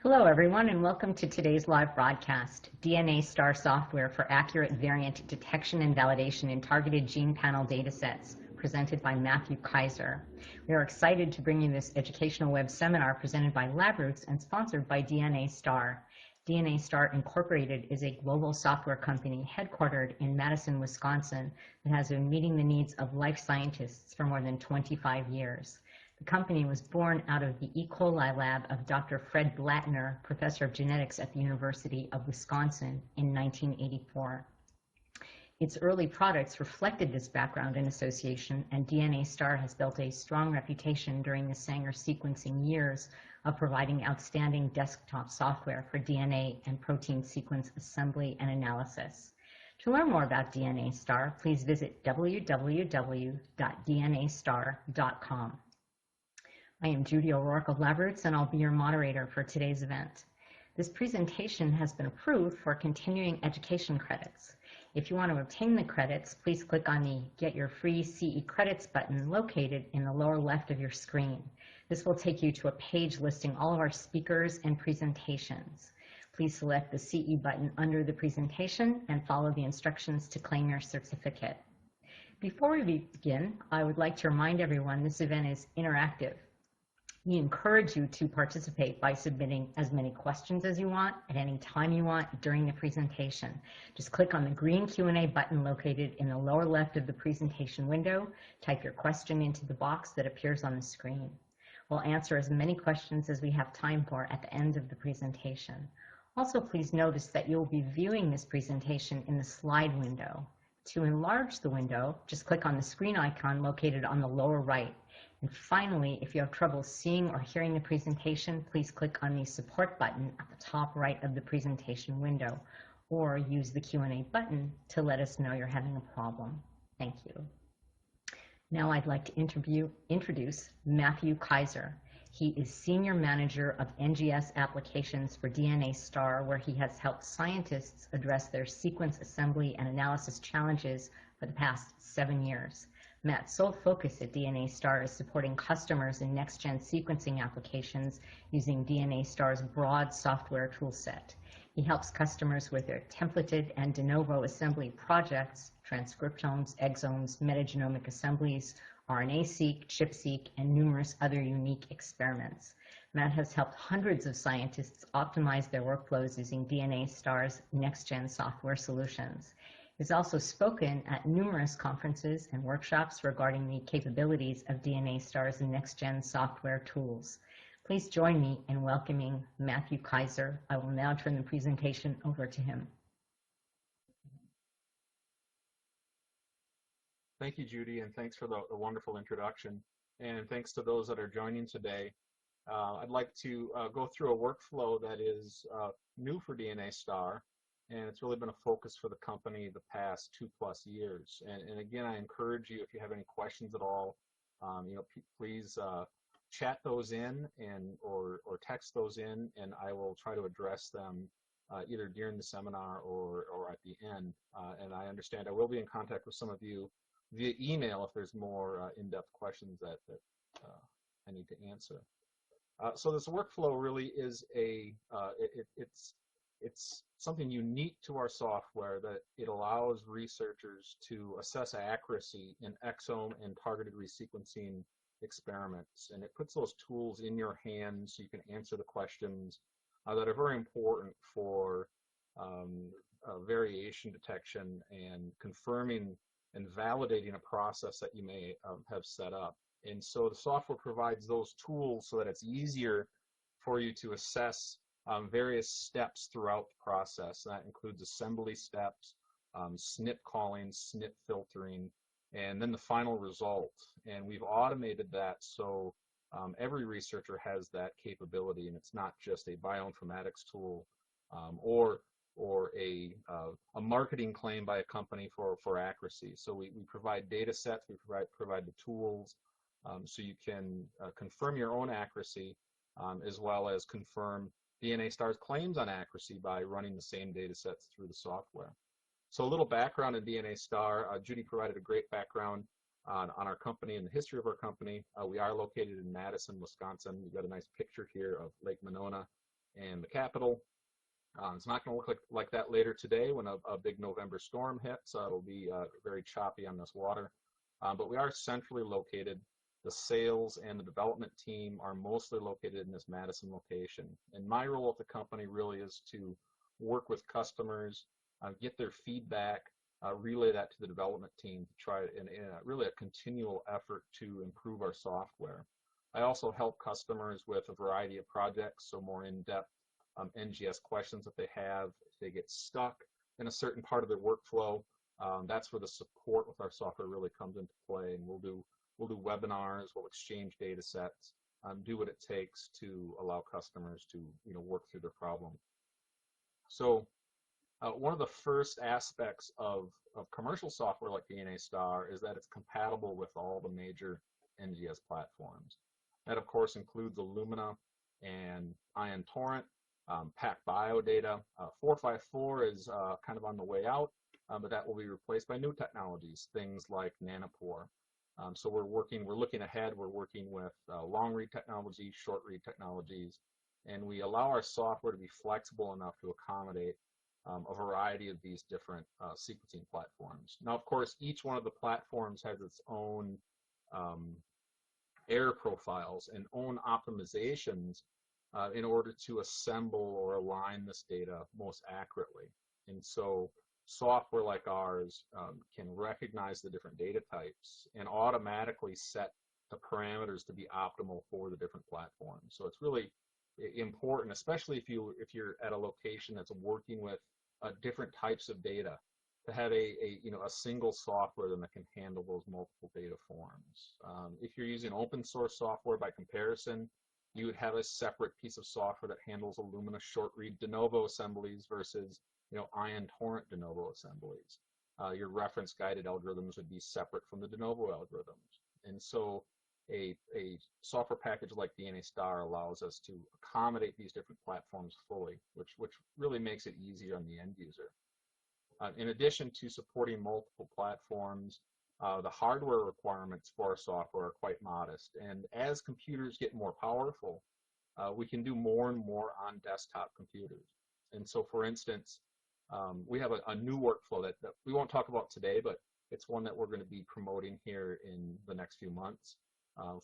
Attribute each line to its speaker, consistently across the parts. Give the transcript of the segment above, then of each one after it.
Speaker 1: Hello, everyone, and welcome to today's live broadcast, DNASTAR software for accurate variant detection and validation in targeted gene panel datasets, presented by Matthew Kaiser. We are excited to bring you this educational web seminar presented by LabRoots and sponsored by DNASTAR. DNASTAR Incorporated is a global software company headquartered in Madison, Wisconsin, that has been meeting the needs of life scientists for more than 25 years. The company was born out of the E. coli lab of Dr. Fred Blattner, professor of genetics at the University of Wisconsin, in 1984. Its early products reflected this background and association, and DNASTAR has built a strong reputation during the Sanger sequencing years of providing outstanding desktop software for DNA and protein sequence assembly and analysis. To learn more about DNASTAR, please visit www.dnastar.com. I am Judy O'Rourke of LabRoots, and I'll be your moderator for today's event. This presentation has been approved for continuing education credits. If you want to obtain the credits, please click on the Get Your Free CE Credits button located in the lower left of your screen. This will take you to a page listing all of our speakers and presentations. Please select the CE button under the presentation and follow the instructions to claim your certificate. Before we begin, I would like to remind everyone this event is interactive. We encourage you to participate by submitting as many questions as you want at any time you want during the presentation. Just click on the green Q&A button located in the lower left of the presentation window. Type your question into the box that appears on the screen. We'll answer as many questions as we have time for at the end of the presentation. Also, please notice that you'll be viewing this presentation in the slide window. To enlarge the window, just click on the screen icon located on the lower right. And finally, if you have trouble seeing or hearing the presentation, please click on the support button at the top right of the presentation window, or use the Q&A button to let us know you're having a problem. Thank you. Now I'd like to introduce Matthew Kaiser. He is Senior Manager of NGS Applications for DNASTAR, where he has helped scientists address their sequence assembly and analysis challenges for the past 7 years. Matt's sole focus at DNASTAR is supporting customers in next-gen sequencing applications using DNASTAR's broad software toolset. He helps customers with their templated and de novo assembly projects, transcriptomes, exomes, metagenomic assemblies, RNA-seq, ChIP-seq, and numerous other unique experiments. Matt has helped hundreds of scientists optimize their workflows using DNASTAR's next-gen software solutions. He's also spoken at numerous conferences and workshops regarding the capabilities of DNASTAR's next-gen software tools. Please join me in welcoming Matthew Kaiser. I will now turn the presentation over to him.
Speaker 2: Thank you, Judy, and thanks for the wonderful introduction. And thanks to those that are joining today. I'd like to go through a workflow that is new for DNASTAR, and it's really been a focus for the company the past 2+ years. And again, I encourage you, if you have any questions at all, please chat those in or text those in, and I will try to address them either during the seminar or at the end. And I understand I will be in contact with some of you via email if there's more in-depth questions that I need to answer. So this workflow really is it's something unique to our software, that it allows researchers to assess accuracy in exome and targeted resequencing experiments. And it puts those tools in your hands so you can answer the questions that are very important for variation detection and confirming and validating a process that you may have set up. And so the software provides those tools so that it's easier for you to assess various steps throughout the process. That includes assembly steps, SNP calling, SNP filtering, and then the final result. And we've automated that so every researcher has that capability, and it's not just a bioinformatics tool or a marketing claim by a company for accuracy. So we provide data sets, we provide the tools so you can confirm your own accuracy as well as confirm DNASTAR's claims on accuracy by running the same data sets through the software. So a little background in DNASTAR. Judy provided a great background on our company and the history of our company. We are located in Madison, Wisconsin. We've got a nice picture here of Lake Monona. and the capital. It's not going to look like that later today when a big November storm hits. It'll be very choppy on this water. But we are centrally located. The sales and the development team are mostly located in this Madison location. And my role at the company really is to work with customers, get their feedback, relay that to the development team to try in really a continual effort to improve our software. I also help customers with a variety of projects, so more in-depth NGS questions that they have. If they get stuck in a certain part of their workflow, that's where the support with our software really comes into play. And we'll do webinars, we'll exchange data sets, do what it takes to allow customers to work through their problem. So one of the first aspects of commercial software like DNASTAR is that it's compatible with all the major NGS platforms. That, of course, includes Illumina and Ion Torrent, PacBio data. 454 is kind of on the way out, but that will be replaced by new technologies, things like nanopore. So we're looking ahead. We're working with long read technologies, short read technologies, and we allow our software to be flexible enough to accommodate a variety of these different sequencing platforms. Now, of course, each one of the platforms has its own error profiles and own optimizations in order to assemble or align this data most accurately. And so software like ours can recognize the different data types and automatically set the parameters to be optimal for the different platforms. So it's really important, especially if you're at a location that's working with different types of data, to have a single software that can handle those multiple data forms. If you're using open source software, by comparison, you would have a separate piece of software that handles Illumina short read de novo assemblies versus Ion Torrent de novo assemblies. Your reference guided algorithms would be separate from the de novo algorithms. And so a software package like DNASTAR allows us to accommodate these different platforms fully, which really makes it easier on the end user. In addition to supporting multiple platforms, the hardware requirements for our software are quite modest. And as computers get more powerful, we can do more and more on desktop computers. And so, for instance, we have a new workflow that we won't talk about today, but it's one that we're going to be promoting here in the next few months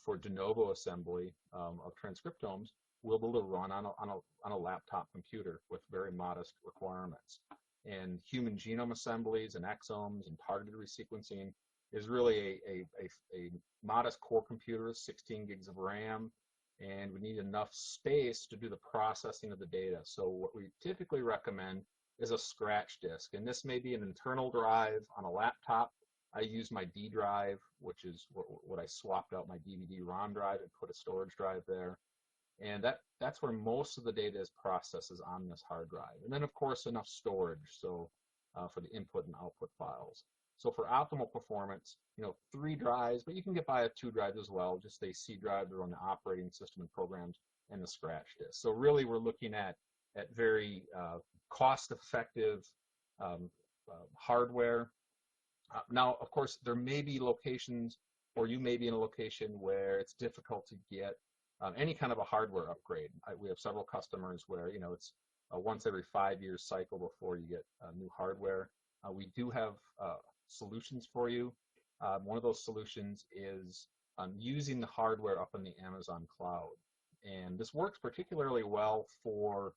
Speaker 2: for de novo assembly of transcriptomes. We'll be able to run on a laptop computer with very modest requirements. And human genome assemblies and exomes and targeted resequencing is really a modest core computer, 16 gigs of RAM, and we need enough space to do the processing of the data. So what we typically recommend is a scratch disk, and this may be an internal drive on a laptop. I use my D drive, which is what I swapped out my DVD-ROM drive and put a storage drive there. And that's where most of the data is processed, is on this hard drive. And then, of course, enough storage, so for the input and output files. So for optimal performance, 3 drives, but you can get by with 2 drives as well, just a C drive to run the operating system and programs, and the scratch disk. So really, we're looking at very cost-effective hardware. Now, of course, there may be locations, or you may be in a location where it's difficult to get any kind of a hardware upgrade. We have several customers where it's a once every 5 years cycle before you get new hardware. We do have solutions for you. One of those solutions is using the hardware up in the Amazon cloud. And this works particularly well for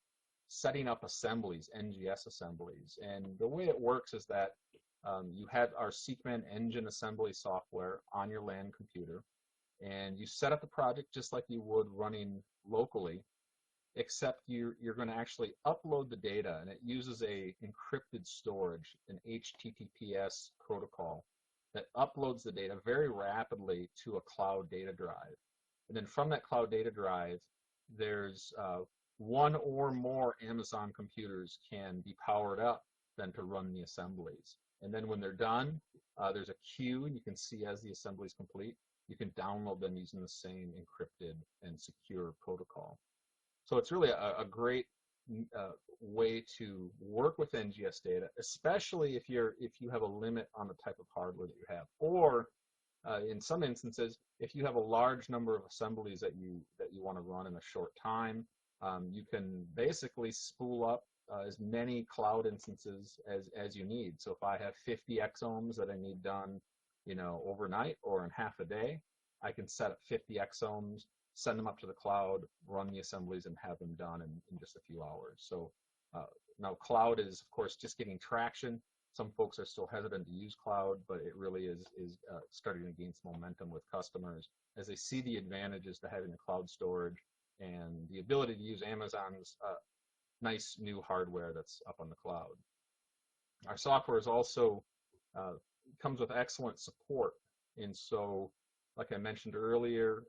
Speaker 2: setting up assemblies, NGS assemblies. And the way it works is that you have our Seqman engine assembly software on your LAN computer, and you set up the project just like you would running locally, except you're going to actually upload the data, and it uses a encrypted storage, an HTTPS protocol that uploads the data very rapidly to a cloud data drive. And then from that cloud data drive, there's one or more Amazon computers can be powered up then to run the assemblies. And then when they're done, there's a queue, and you can see as the assembly is complete, you can download them using the same encrypted and secure protocol. So it's really a great way to work with NGS data, especially if you have a limit on the type of hardware that you have, or in some instances, if you have a large number of assemblies that you want to run in a short time, You can basically spool up as many cloud instances as you need. So if I have 50 exomes that I need done, overnight or in half a day, I can set up 50 exomes, send them up to the cloud, run the assemblies, and have them done in just a few hours. So now cloud is, of course, just getting traction. Some folks are still hesitant to use cloud, but it really is starting to gain some momentum with customers as they see the advantages to having the cloud storage and the ability to use Amazon's nice new hardware that's up on the cloud. Our software is also comes with excellent support, and so, like I mentioned earlier,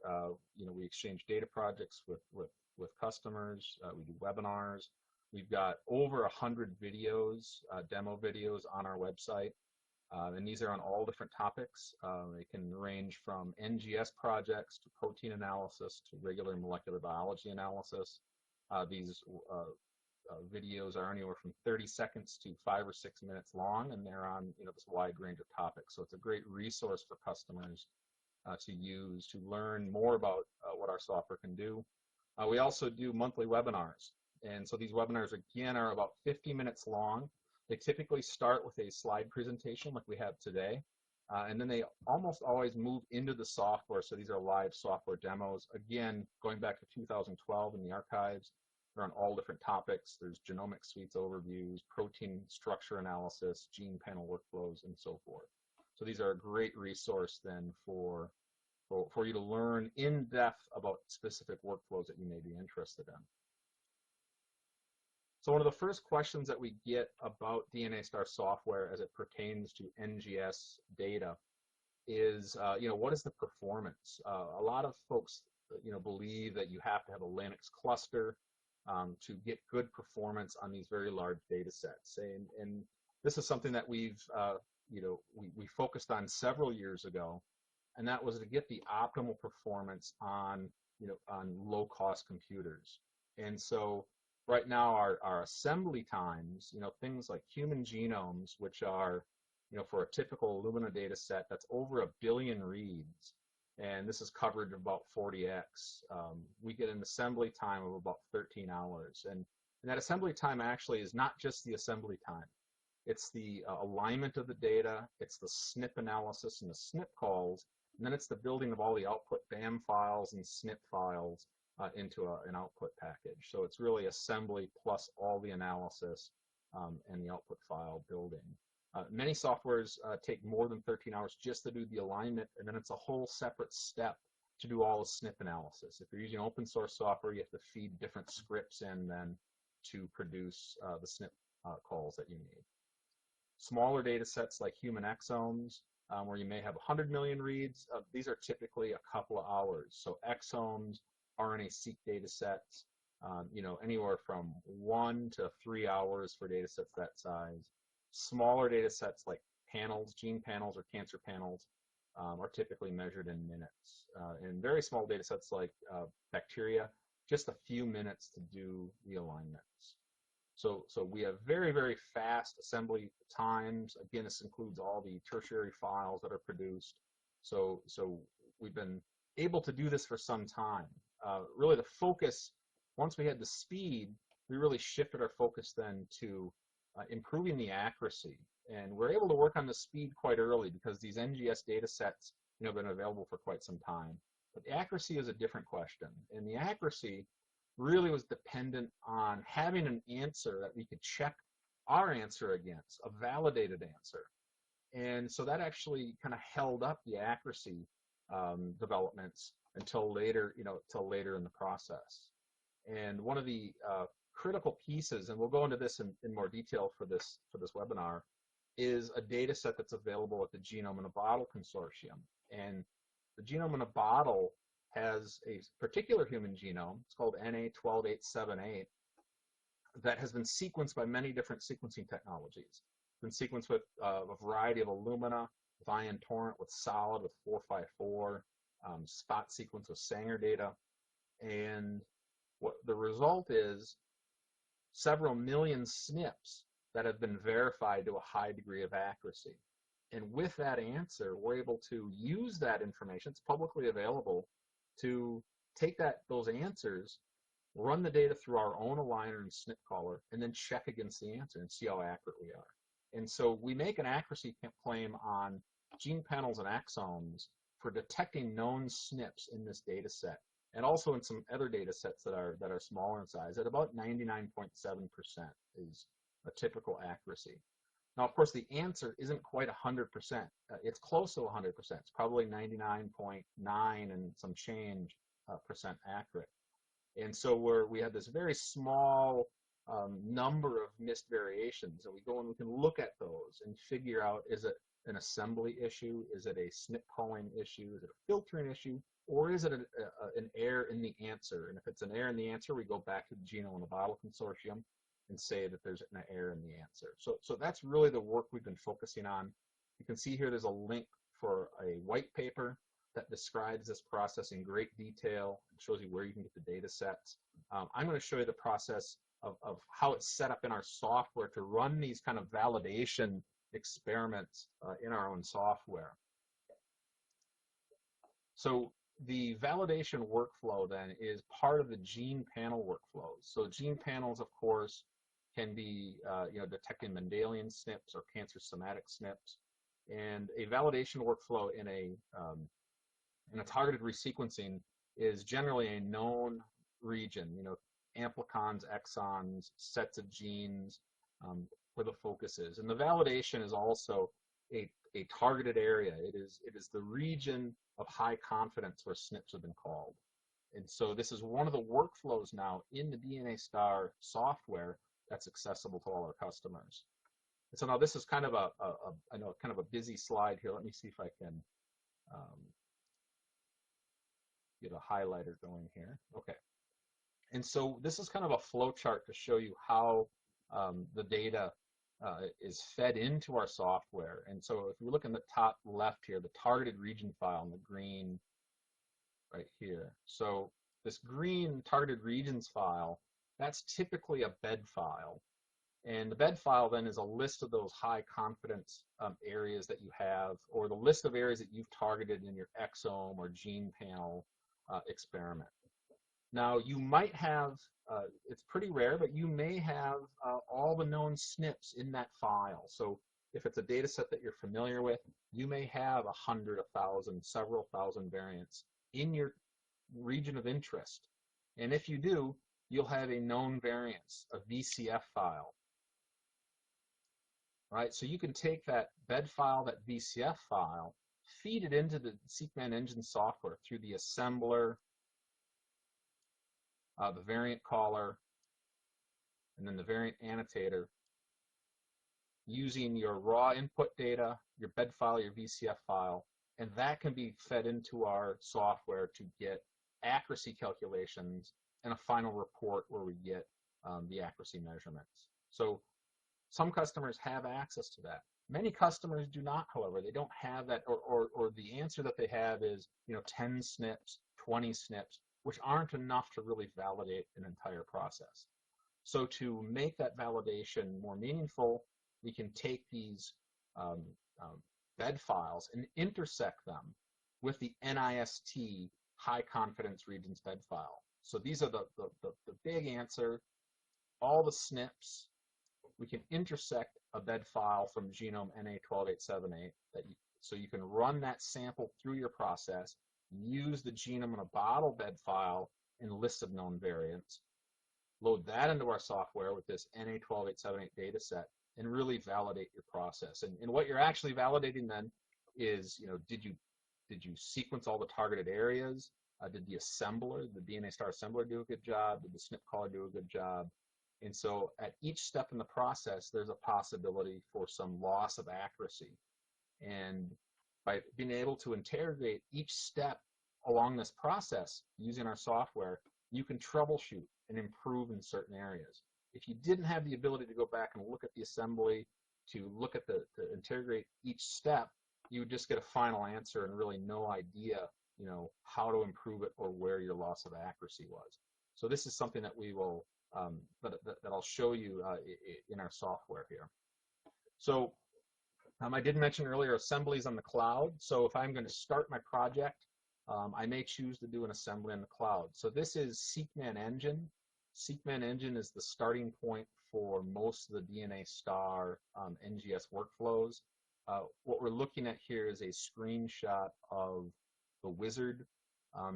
Speaker 2: we exchange data projects with customers. We do webinars. We've got over 100 videos, demo videos on our website, and these are on all different topics. They can range from NGS projects to protein analysis to regular molecular biology analysis. These videos are anywhere from 30 seconds to 5 or 6 minutes long, and they're on this wide range of topics. So it's a great resource for customers to use to learn more about what our software can do. We also do monthly webinars, and so these webinars again are about 50 minutes long. They typically start with a slide presentation like we have today, and then they almost always move into the software. So these are live software demos. Again, going back to 2012 in the archives, they're on all different topics. There's genomic suites overviews, protein structure analysis, gene panel workflows, and so forth. So these are a great resource then for you to learn in depth about specific workflows that you may be interested in. So one of the first questions that we get about DNASTAR software as it pertains to NGS data is, what is the performance? A lot of folks, believe that you have to have a Linux cluster to get good performance on these very large data sets. And this is something that we focused on several years ago, and that was to get the optimal performance on low-cost computers. And so right now our assembly times, things like human genomes, which are, for a typical Illumina data set, that's over 1 billion reads, and this is coverage of about 40x. We get an assembly time of about 13 hours. And that assembly time actually is not just the assembly time. It's the alignment of the data, it's the SNP analysis and the SNP calls, and then it's the building of all the output BAM files and SNP files into an output package. So it's really assembly plus all the analysis and the output file building. Many softwares take more than 13 hours just to do the alignment, and then it's a whole separate step to do all the SNP analysis. If you're using open source software, you have to feed different scripts in then to produce the SNP calls that you need. Smaller data sets like human exomes, where you may have 100 million reads, these are typically a couple of hours. So exomes, RNA-seq data sets, anywhere from 1 to 3 hours for data sets that size. Smaller data sets like panels, gene panels or cancer panels, are typically measured in minutes. And very small data sets like bacteria, just a few minutes to do the alignments. So we have very, very fast assembly times. Again, this includes all the tertiary files that are produced. So we've been able to do this for some time. Really the focus, once we had the speed, we really shifted our focus then to improving the accuracy. And we're able to work on the speed quite early because these NGS data sets have been available for quite some time. But the accuracy is a different question. And the accuracy really was dependent on having an answer that we could check our answer against, a validated answer. And so that actually kind of held up the accuracy developments until later, till later in the process. And one of the critical pieces, and we'll go into this in more detail for this webinar, is a data set that's available at the Genome in a Bottle Consortium. And the Genome in a Bottle has a particular human genome, it's called NA12878, that has been sequenced by many different sequencing technologies. It's been sequenced with a variety of Illumina, with Ion Torrent, with Solid, with 454, spot sequence with Sanger data. And what the result is several million SNPs that have been verified to a high degree of accuracy. And with that answer, we're able to use that information, it's publicly available, to take those answers, run the data through our own aligner and snip caller, and then check against the answer and see how accurate we are. And so we make an accuracy claim on gene panels and exomes for detecting known SNPs in this data set, and also in some other data sets that are smaller in size. At about 99.7% is a typical accuracy. Now, of course, the answer isn't quite 100%. It's close to 100%. It's probably 99.9 and some change percent accurate. And so we have this very small number of missed variations, and we go and we can look at those and figure out, is it an assembly issue? Is it a SNP calling issue? Is it a filtering issue? Or is it an error in the answer? And if it's an error in the answer, we go back to the Genome in a Bottle Consortium and say that there's an error in the answer. So that's really the work we've been focusing on. You can see here there's a link for a white paper that describes this process in great detail. It shows you where you can get the data sets. I'm going to show you the process of how it's set up in our software to run these kind of validation experiments in our own software. So the validation workflow then is part of the gene panel workflows. So gene panels, of course, can be detecting Mendelian SNPs or cancer somatic SNPs. And a validation workflow in a targeted resequencing is generally a known region, amplicons, exons, sets of genes, where the focus is. And the validation is also a targeted area. It is the region of high confidence where SNPs have been called. And so this is one of the workflows now in the DNASTAR software that's accessible to all our customers. And so now this is kind of I know kind of a busy slide here. Let me see if I can get a highlighter going here. Okay. And so this is kind of a flow chart to show you how the data is fed into our software. And so if you look in the top left here, the targeted region file in the green right here. So this green targeted regions file, that's typically a bed file. And the bed file then is a list of those high confidence areas that you have, or the list of areas that you've targeted in your exome or gene panel experiment. Now you might have, it's pretty rare, but you may have all the known SNPs in that file. So if it's a data set that you're familiar with, you may have 100, 1,000, several thousand variants in your region of interest. And if you do, you'll have a known variance, a VCF file. Right, so you can take that bed file, that VCF file, feed it into the SeqMan engine software through the assembler, the variant caller, and then the variant annotator, using your raw input data, your bed file, your VCF file, and that can be fed into our software to get accuracy calculations and a final report where we get the accuracy measurements. So some customers have access to that. Many customers do not, however. They don't have that, or the answer that they have is 10 SNPs, 20 SNPs, which aren't enough to really validate an entire process. So to make that validation more meaningful, we can take these bed files and intersect them with the NIST high confidence regions bed file. So these are the big answer, all the SNPs. We can intersect a bed file from genome NA12878 so you can run that sample through your process, use the genome in a bottle bed file and list of known variants, load that into our software with this NA12878 data set, and really validate your process. And what you're actually validating then is, did you sequence all the targeted areas? Did the assembler, the DNASTAR assembler, do a good job? Did the SNP caller do a good job? And so at each step in the process, there's a possibility for some loss of accuracy. And by being able to interrogate each step along this process using our software, you can troubleshoot and improve in certain areas. If you didn't have the ability to go back and look at the assembly, to look at to integrate each step, you would just get a final answer and really no idea, how to improve it or where your loss of accuracy was. So this is something that we will that I'll show you in our software here. So I did mention earlier assemblies on the cloud. So if I'm going to start my project, I may choose to do an assembly on the cloud. So this is SeqMan Engine. SeqMan Engine is the starting point for most of the DNASTAR NGS workflows. What we're looking at here is a screenshot of the wizard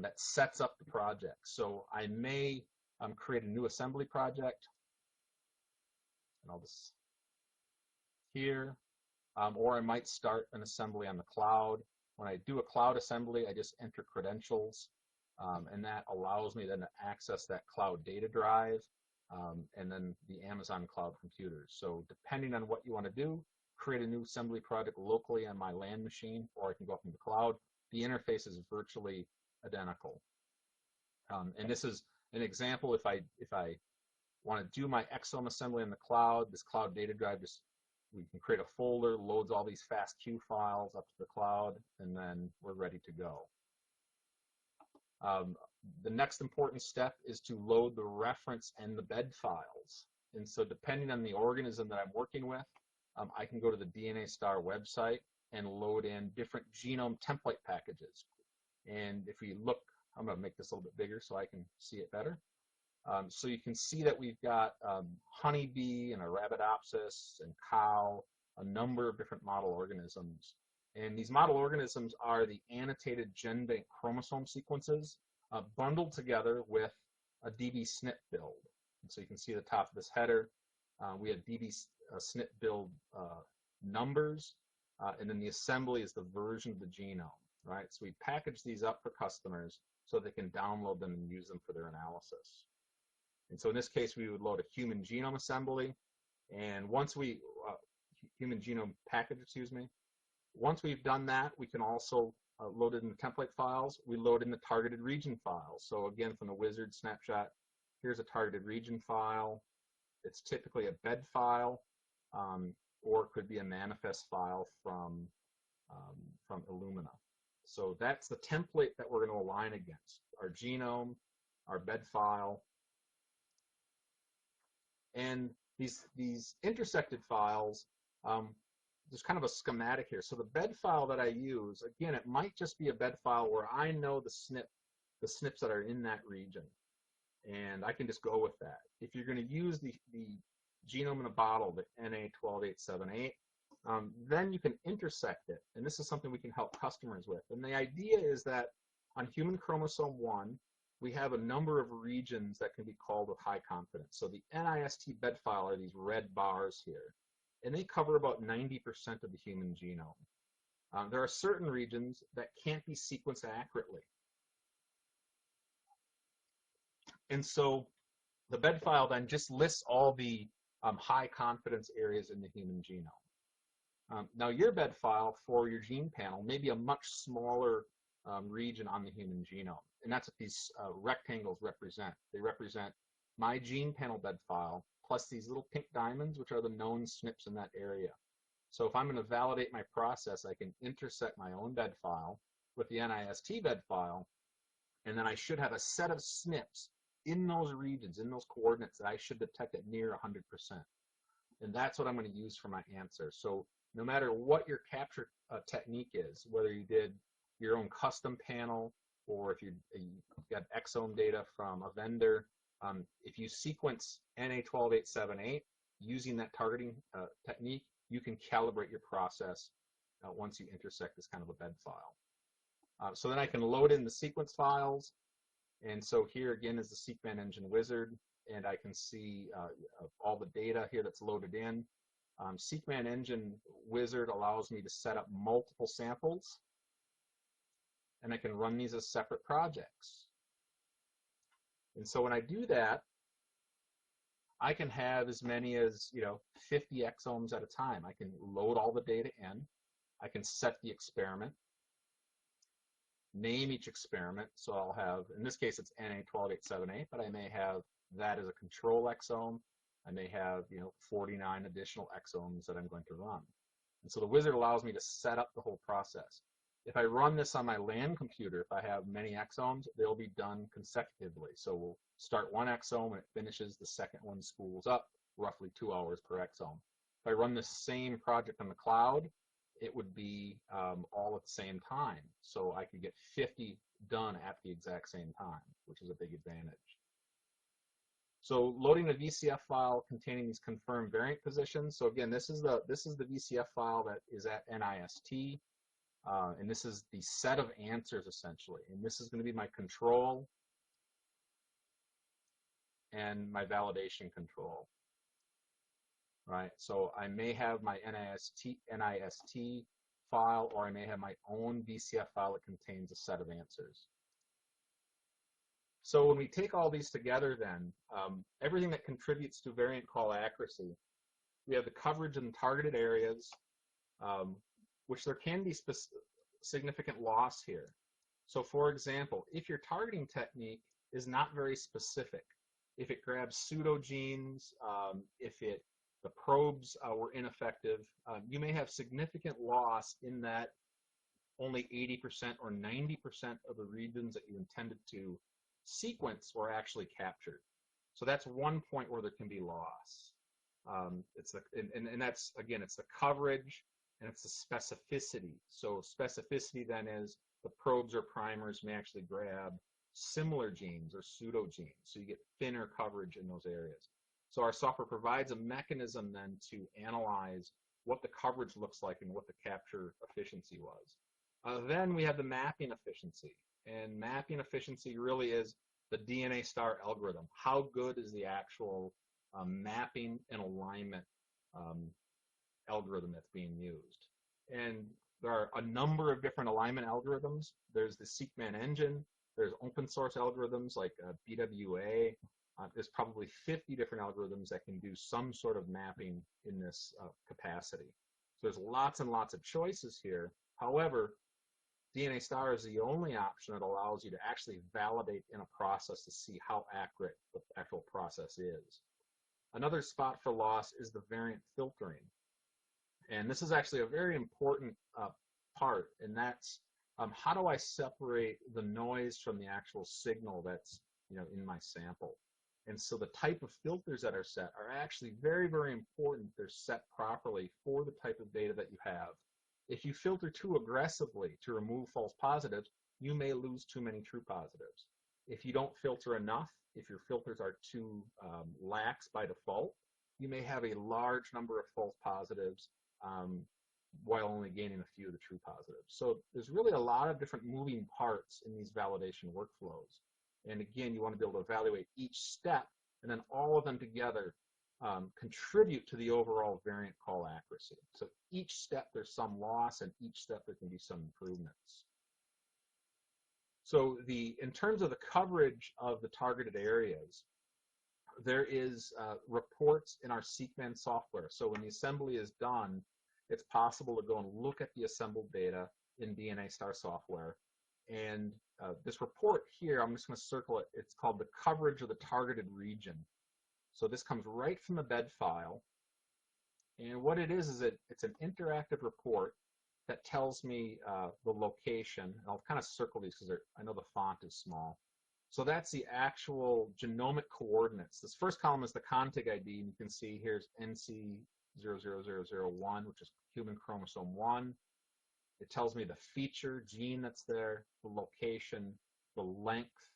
Speaker 2: that sets up the project. So I may create a new assembly project, and I'll just here, or I might start an assembly on the cloud. When I do a cloud assembly, I just enter credentials, and that allows me then to access that cloud data drive, and then the Amazon cloud computers. So depending on what you want to do, create a new assembly project locally on my LAN machine, or I can go up in the cloud. The interface is virtually identical. And this is an example. If I want to do my exome assembly in the cloud, this cloud data drive, we can create a folder, loads all these FASTQ files up to the cloud, and then we're ready to go. The next important step is to load the reference and the bed files. And so depending on the organism that I'm working with, I can go to the DNASTAR website and load in different genome template packages. And if we look, I'm going to make this a little bit bigger so I can see it better. So you can see that we've got honeybee and Arabidopsis and cow, a number of different model organisms. And these model organisms are the annotated GenBank chromosome sequences bundled together with a dbSNP build. And so you can see at the top of this header, we have dbSNP build numbers, and then the assembly is the version of the genome, right? So we package these up for customers so they can download them and use them for their analysis. And so in this case, we would load a human genome assembly, and once we, human genome package, excuse me, once we've done that, we can also load it in the template files. We load in the targeted region files. So again, from the wizard snapshot, here's a targeted region file. It's typically a bed file, or it could be a manifest file from Illumina. So that's the template that we're going to align against: our genome, our bed file, and these intersected files. There's kind of a schematic here. So the bed file that I use, again, it might just be a bed file where I know the SNPs that are in that region, and I can just go with that. If you're going to use the genome in a bottle, the NA12878, then you can intersect it, and this is something we can help customers with. And the idea is that on human chromosome 1, we have a number of regions that can be called with high confidence. So the NIST bed file are these red bars here, and they cover about 90% of the human genome. There are certain regions that can't be sequenced accurately. And so the bed file then just lists all the high confidence areas in the human genome. Now your bed file for your gene panel may be a much smaller region on the human genome. And that's what these rectangles represent. They represent my gene panel bed file plus these little pink diamonds, which are the known SNPs in that area. So if I'm going to validate my process, I can intersect my own bed file with the NIST bed file, and then I should have a set of SNPs in those regions, in those coordinates, that I should detect at near 100%. And that's what I'm going to use for my answer. So no matter what your capture technique is, whether you did your own custom panel or if you got exome data from a vendor, if you sequence NA12878 using that targeting technique, you can calibrate your process once you intersect this kind of a bed file. So then I can load in the sequence files. And so here again is the SeqMan Engine wizard, and I can see all the data here that's loaded in. SeqMan Engine wizard allows me to set up multiple samples, and I can run these as separate projects. And so when I do that, I can have as many as 50 exomes at a time. I can load all the data in. I can set the experiment, name each experiment. So I'll have, in this case, it's NA12878, but I may have that as a control exome. I may have 49 additional exomes that I'm going to run. And so the wizard allows me to set up the whole process. If I run this on my LAN computer, if I have many exomes, they'll be done consecutively. So we'll start one exome and it finishes, the second one spools up, roughly 2 hours per exome. If I run the same project on the cloud, it would be all at the same time. So I could get 50 done at the exact same time, which is a big advantage. So loading a VCF file containing these confirmed variant positions. So again, this is the VCF file that is at NIST, and this is the set of answers essentially. And this is going to be my control and my validation control, right? So I may have my NIST file, or I may have my own VCF file that contains a set of answers. So when we take all these together then, everything that contributes to variant call accuracy, we have the coverage in targeted areas, which there can be significant loss here. So for example, if your targeting technique is not very specific, if it grabs pseudogenes, if the probes were ineffective, you may have significant loss in that only 80% or 90% of the regions that you intended to sequence were actually captured. So that's one point where there can be loss. And that's, again, it's the coverage and it's the specificity. So specificity then is the probes or primers may actually grab similar genes or pseudogenes, so you get thinner coverage in those areas. So our software provides a mechanism then to analyze what the coverage looks like and what the capture efficiency was. Then we have the mapping efficiency. And mapping efficiency really is the DNASTAR algorithm. How good is the actual mapping and alignment algorithm that's being used? And there are a number of different alignment algorithms. There's the Seekman engine. There's open source algorithms like BWA. There's probably 50 different algorithms that can do some sort of mapping in this capacity. So there's lots and lots of choices here. However, DNASTAR is the only option that allows you to actually validate in a process to see how accurate the actual process is. Another spot for loss is the variant filtering. And this is actually a very important part, and that's how do I separate the noise from the actual signal that's in my sample. And so the type of filters that are set are actually very, very important. They're set properly for the type of data that you have. If you filter too aggressively to remove false positives, you may lose too many true positives. If you don't filter enough, if your filters are too lax by default, you may have a large number of false positives while only gaining a few of the true positives. So there's really a lot of different moving parts in these validation workflows. And again, you want to be able to evaluate each step, and then all of them together contribute to the overall variant call accuracy. So each step there's some loss, and each step there can be some improvements. So in terms of the coverage of the targeted areas, there is reports in our Seekman software. So when the assembly is done, it's possible to go and look at the assembled data in DNASTAR software. And this report here, I'm just going to circle it. It's called the coverage of the targeted region. So this comes right from the bed file. And what it is it's an interactive report that tells me the location. And I'll kind of circle these because I know the font is small. So that's the actual genomic coordinates. This first column is the contig ID, and you can see here's NC00001, which is human chromosome 1. It tells me the feature, gene that's there, the location, the length,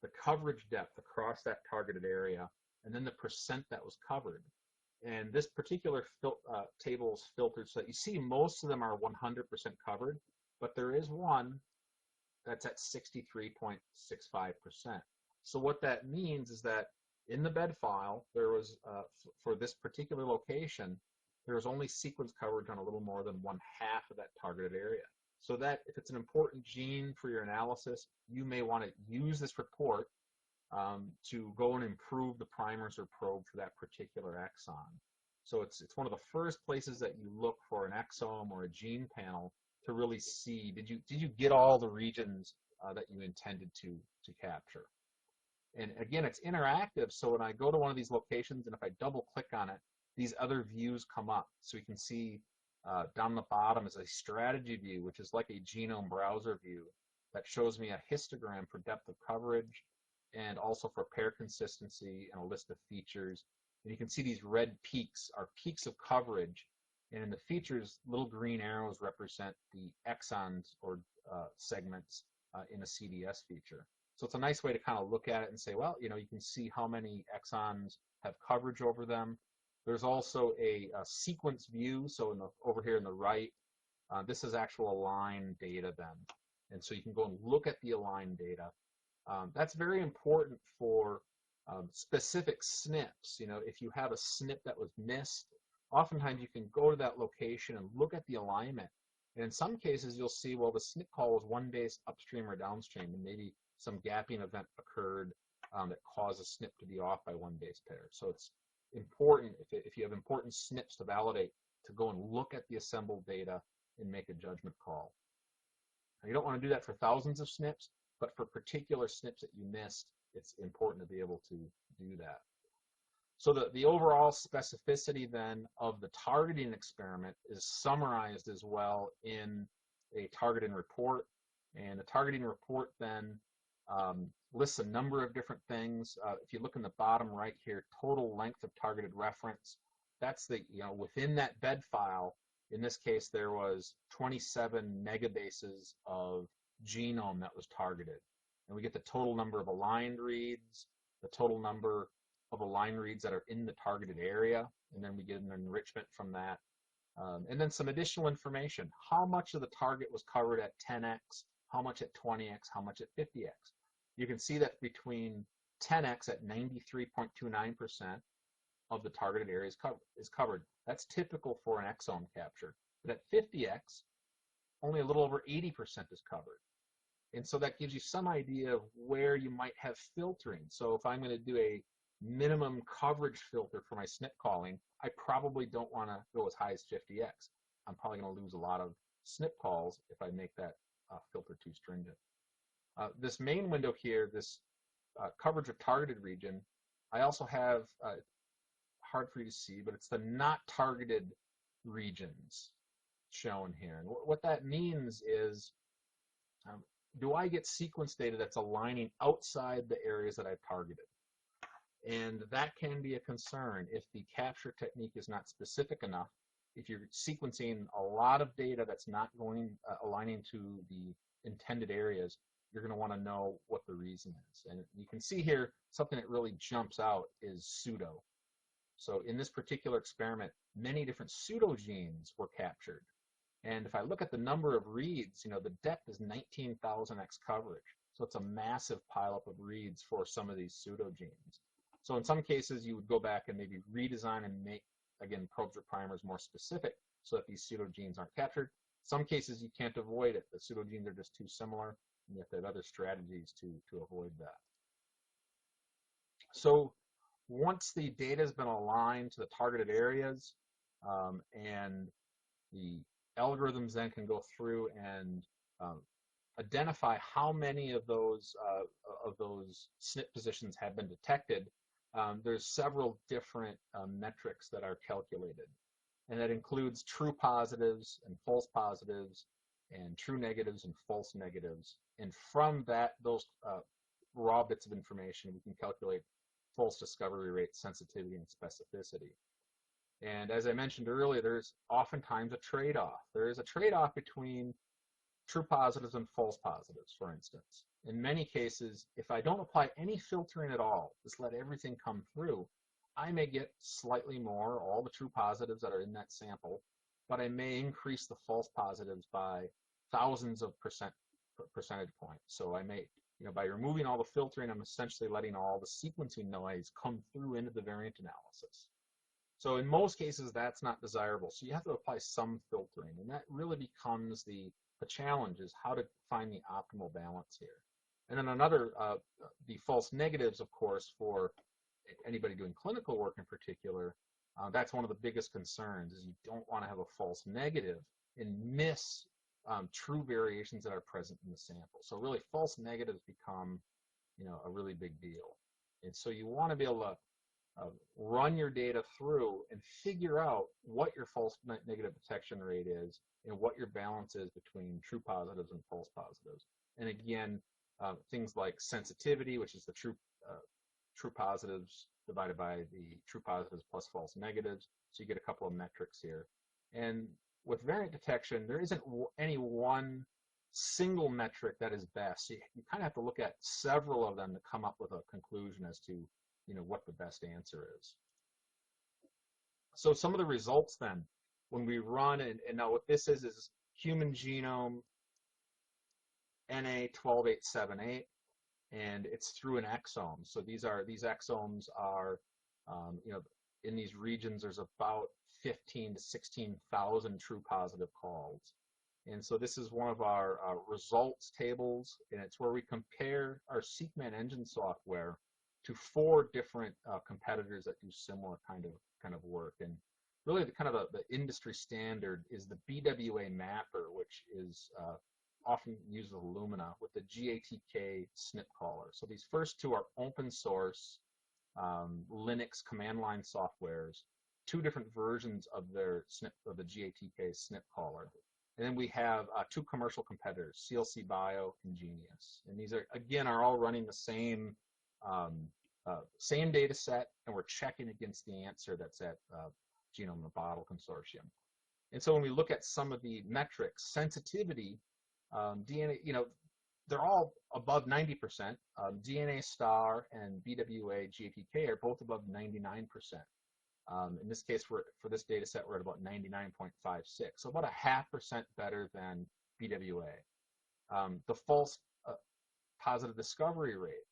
Speaker 2: the coverage depth across that targeted area, and then the percent that was covered. And this particular table is filtered so that you see most of them are 100% covered, but there is one that's at 63.65%. So what that means is that in the bed file, there was, for this particular location, there was only sequence coverage on a little more than 1/2 of that targeted area. So that if it's an important gene for your analysis, you may want to use this report to go and improve the primers or probe for that particular exon. So it's one of the first places that you look for an exome or a gene panel to really see, did you get all the regions that you intended to capture? And again, it's interactive, so when I go to one of these locations and if I double click on it, these other views come up. So you can see down the bottom is a strategy view, which is like a genome browser view that shows me a histogram for depth of coverage and also for pair consistency and a list of features. And you can see these red peaks are peaks of coverage. And in the features, little green arrows represent the exons or segments in a CDS feature. So it's a nice way to kind of look at it and say, well, you know, you can see how many exons have coverage over them. There's also a sequence view. So over here in the right, this is actual aligned data then. And so you can go and look at the aligned data. That's very important for specific SNPs. You know, if you have a SNP that was missed, oftentimes you can go to that location and look at the alignment. And in some cases, you'll see, well, the SNP call was one base upstream or downstream, and maybe some gapping event occurred that caused a SNP to be off by one base pair. So it's important, if you have important SNPs to validate, to go and look at the assembled data and make a judgment call. Now, you don't want to do that for thousands of SNPs, but for particular SNPs that you missed, it's important to be able to do that. So the overall specificity then of the targeting experiment is summarized as well in a targeting report. And the targeting report then lists a number of different things. If you look in the bottom right here, total length of targeted reference, that's the, you know, within that bed file, in this case, there was 27 megabases of genome that was targeted. And we get the total number of aligned reads, the total number of aligned reads that are in the targeted area, and then we get an enrichment from that. And then some additional information. How much of the target was covered at 10x, how much at 20x, how much at 50x. You can see that between 10x at 93.29% of the targeted area is covered. That's typical for an exome capture. But at 50x, only a little over 80% is covered. And so that gives you some idea of where you might have filtering. So if I'm going to do a minimum coverage filter for my SNP calling, I probably don't want to go as high as 50x. I'm probably going to lose a lot of SNP calls if I make that filter too stringent. This main window here, this coverage of targeted region, I also have, hard for you to see, but it's the not targeted regions shown here. And what that means is, do I get sequence data that's aligning outside the areas that I've targeted? And that can be a concern if the capture technique is not specific enough. If you're sequencing a lot of data that's not going aligning to the intended areas, you're going to want to know what the reason is. And you can see here something that really jumps out is pseudo. So in this particular experiment, many different pseudogenes were captured. And if I look at the number of reads, you know, the depth is 19,000x coverage. So it's a massive pileup of reads for some of these pseudogenes. So in some cases, you would go back and maybe redesign and make, again, probes or primers more specific so that these pseudogenes aren't captured. Some cases, you can't avoid it. The pseudogenes are just too similar, and you have to have other strategies to avoid that. So once the data has been aligned to the targeted areas, and the algorithms then can go through and identify how many of those SNP positions have been detected, there's several different metrics that are calculated. And that includes true positives and false positives and true negatives and false negatives. And from that, those raw bits of information, we can calculate false discovery rate, sensitivity, and specificity. And as I mentioned earlier, there's oftentimes a trade-off. There is a trade-off between true positives and false positives, for instance. In many cases, if I don't apply any filtering at all, just let everything come through, I may get slightly more, all the true positives that are in that sample, but I may increase the false positives by thousands of percentage points. So I may, you know, by removing all the filtering, I'm essentially letting all the sequencing noise come through into the variant analysis. So in most cases, that's not desirable. So you have to apply some filtering, and that really becomes the challenge, is how to find the optimal balance here. And then another, the false negatives, of course, for anybody doing clinical work in particular, that's one of the biggest concerns, is you don't want to have a false negative and miss true variations that are present in the sample. So really, false negatives become, you know, a really big deal. And so you want to be able to run your data through and figure out what your false negative detection rate is and what your balance is between true positives and false positives. And again, things like sensitivity, which is the true positives divided by the true positives plus false negatives. So you get a couple of metrics here. And with variant detection, there isn't any one single metric that is best. So you kind of have to look at several of them to come up with a conclusion as to, what the best answer is. So some of the results then, when we run, and now what this is human genome NA12878, and it's through an exome. So these exomes are, in these regions, there's about 15 to 16,000 true positive calls. And so this is one of our results tables, and it's where we compare our SeqMan engine software to 4 different competitors that do similar kind of work. And really, the industry standard is the BWA mapper, which is often used with Illumina, with the GATK SNP caller. So these first 2 are open source Linux command line softwares, 2 different versions of their the GATK SNP caller. And then we have 2 commercial competitors, CLC Bio and Genius. And these are all running the same data set, and we're checking against the answer that's at Genome in a Bottle Consortium. And so when we look at some of the metrics, sensitivity, DNA, they're all above 90%. DNASTAR and BWA GATK are both above 99%. In this case, for this data set, we're at about 99.56, so about 0.5% better than BWA. The false positive discovery rate,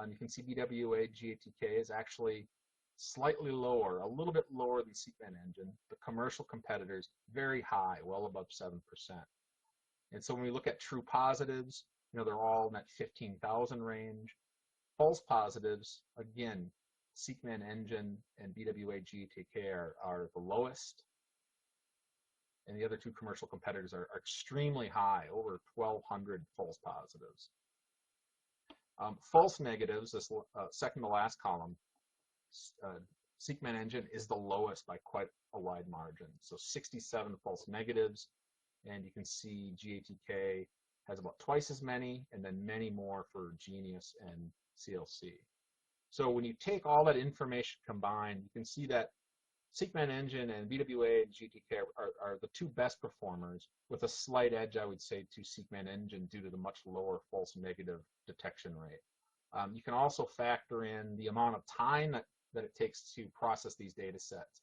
Speaker 2: you can see BWA GATK is actually slightly lower, a little bit lower than SeqMan engine. The commercial competitors, very high, well above 7%. And so when we look at true positives, they're all in that 15,000 range. False positives, again, SeqMan engine and BWA GATK are the lowest, and the other 2 commercial competitors are extremely high, over 1,200 false positives. False negatives, this second to last column, SeqMan engine is the lowest by quite a wide margin. So 67 false negatives, and you can see GATK has about twice as many, and then many more for Genius and CLC. So when you take all that information combined, you can see that SeqMan engine and BWA and GATK are the 2 best performers, with a slight edge, I would say, to SeqMan engine due to the much lower false negative detection rate. You can also factor in the amount of time that it takes to process these data sets.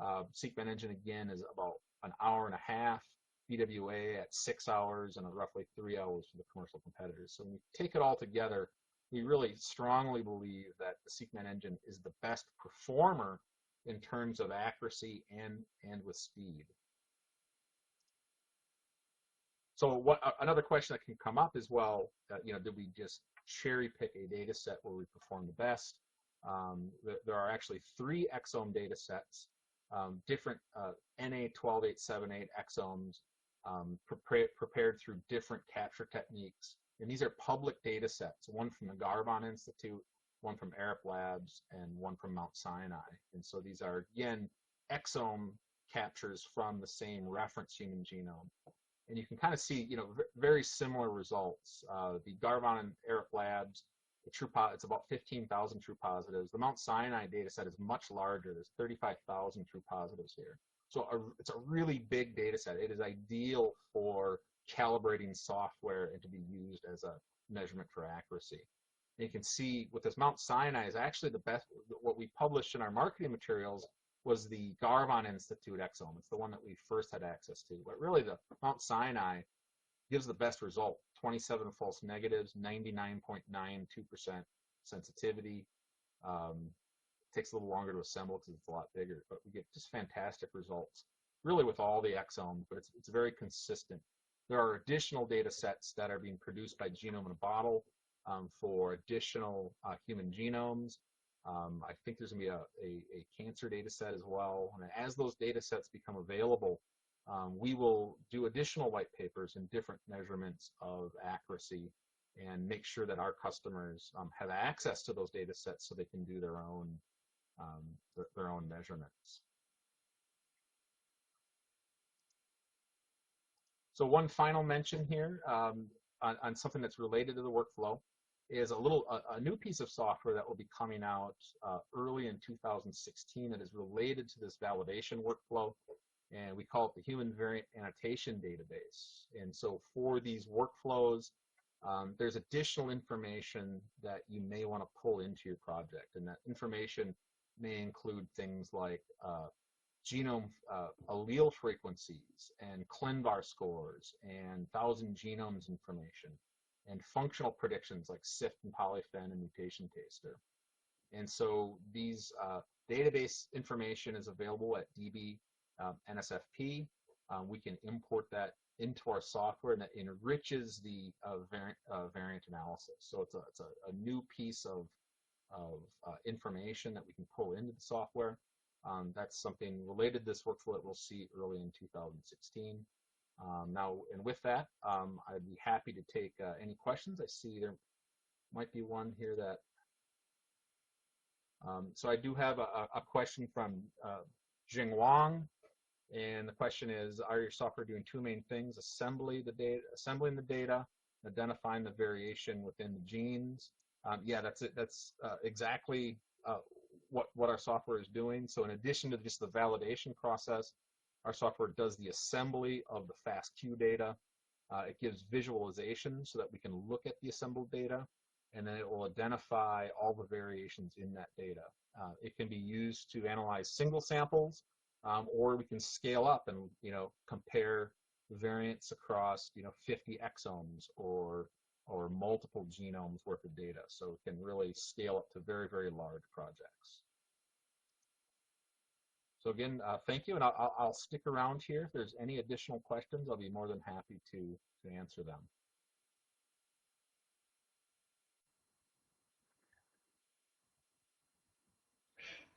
Speaker 2: SeqMan engine, again, is about 1.5 hours, BWA at 6 hours, and roughly 3 hours for the commercial competitors. So when you take it all together, we really strongly believe that the SeqMan engine is the best performer in terms of accuracy and with speed. So another question that can come up is, well, did we just cherry pick a data set where we perform the best? There are actually 3 exome data sets, different NA12878 exomes, prepared through different capture techniques. And these are public data sets, one from the Garvan Institute, one from Arup Labs, and one from Mount Sinai. And so these are, again, exome captures from the same reference human genome. And you can kind of see, very similar results. The Garvan and Arup Labs, it's about 15,000 true positives. The Mount Sinai data set is much larger. There's 35,000 true positives here. So it's a really big data set. It is ideal for calibrating software and to be used as a measurement for accuracy. And you can see with this Mount Sinai is actually the best. What we published in our marketing materials was the Garvan Institute exome. It's the one that we first had access to. But really, the Mount Sinai gives the best result: 27 false negatives, 99.92% sensitivity. It takes a little longer to assemble because it's a lot bigger, but we get just fantastic results, really, with all the exomes. But it's very consistent. There are additional data sets that are being produced by Genome in a Bottle for additional human genomes. I think there's going to be a cancer data set as well. And as those data sets become available, we will do additional white papers and different measurements of accuracy and make sure that our customers have access to those data sets so they can do their own measurements. So one final mention here on something that's related to the workflow is a new piece of software that will be coming out early in 2016 that is related to this validation workflow. and we call it the Human Variant Annotation Database. And so for these workflows, there's additional information that you may want to pull into your project, and that information may include things like genome allele frequencies and ClinVar scores and 1,000 genomes information and functional predictions like SIFT and polyphen and mutation taster. And so these database information is available at DB NSFP. We can import that into our software, and that enriches the variant analysis. So it's a new piece of information that we can pull into the software. That's something related to this workflow that we'll see early in 2016. Now, and with that, I'd be happy to take any questions. I see there might be one here that, so I do have a question from Jing Wang, and the question is, are your software doing two main things: assembling the data, identifying the variation within the genes? Yeah, that's it. That's exactly what our software is doing. So in addition to just the validation process, our software does the assembly of the FASTQ data. It gives visualization so that we can look at the assembled data, and then it will identify all the variations in that data. It can be used to analyze single samples, or we can scale up and compare variants across 50 exomes or multiple genomes worth of data. So it can really scale up to very, very large projects. So again, thank you, and I'll stick around here. If there's any additional questions, I'll be more than happy to answer them.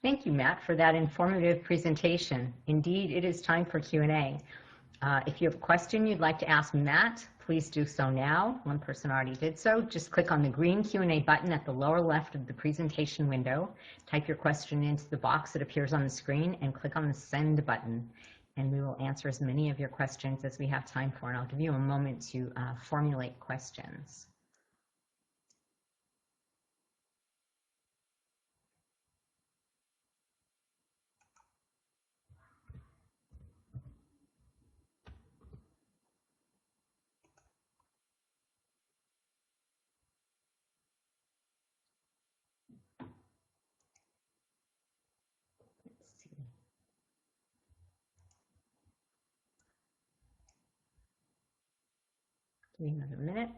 Speaker 1: Thank you, Matt, for that informative presentation. Indeed, it is time for Q&A. If you have a question you'd like to ask Matt, please do so now. One person already did so. Just click on the green Q&A button at the lower left of the presentation window, type your question into the box that appears on the screen, and click on the send button. And we will answer as many of your questions as we have time for, and I'll give you a moment to formulate questions. Give me another minute.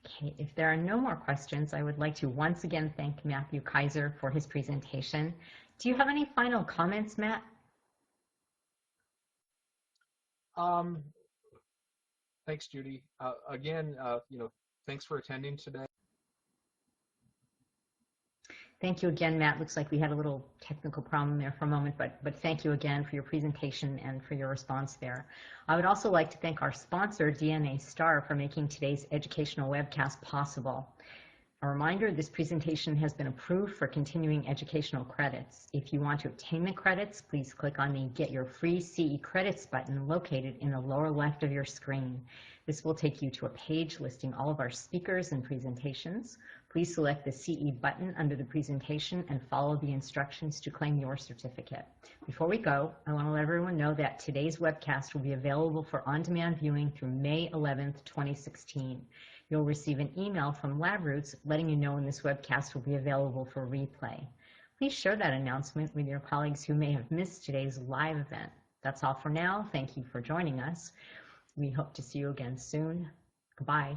Speaker 1: Okay, if there are no more questions, I would like to once again thank Matthew Kaiser for his presentation. Do you have any final comments, Matt?
Speaker 2: Thanks, Judy. Again, thanks for attending today.
Speaker 1: Thank you again, Matt. Looks like we had a little technical problem there for a moment, but thank you again for your presentation and for your response there. I would also like to thank our sponsor, DNASTAR, for making today's educational webcast possible. A reminder, this presentation has been approved for continuing educational credits. If you want to obtain the credits, please click on the Get Your Free CE Credits button located in the lower left of your screen. This will take you to a page listing all of our speakers and presentations. Please select the CE button under the presentation and follow the instructions to claim your certificate. Before we go, I want to let everyone know that today's webcast will be available for on-demand viewing through May 11th, 2016. You'll receive an email from LabRoots letting you know when this webcast will be available for replay. Please share that announcement with your colleagues who may have missed today's live event. That's all for now. Thank you for joining us. We hope to see you again soon. Goodbye.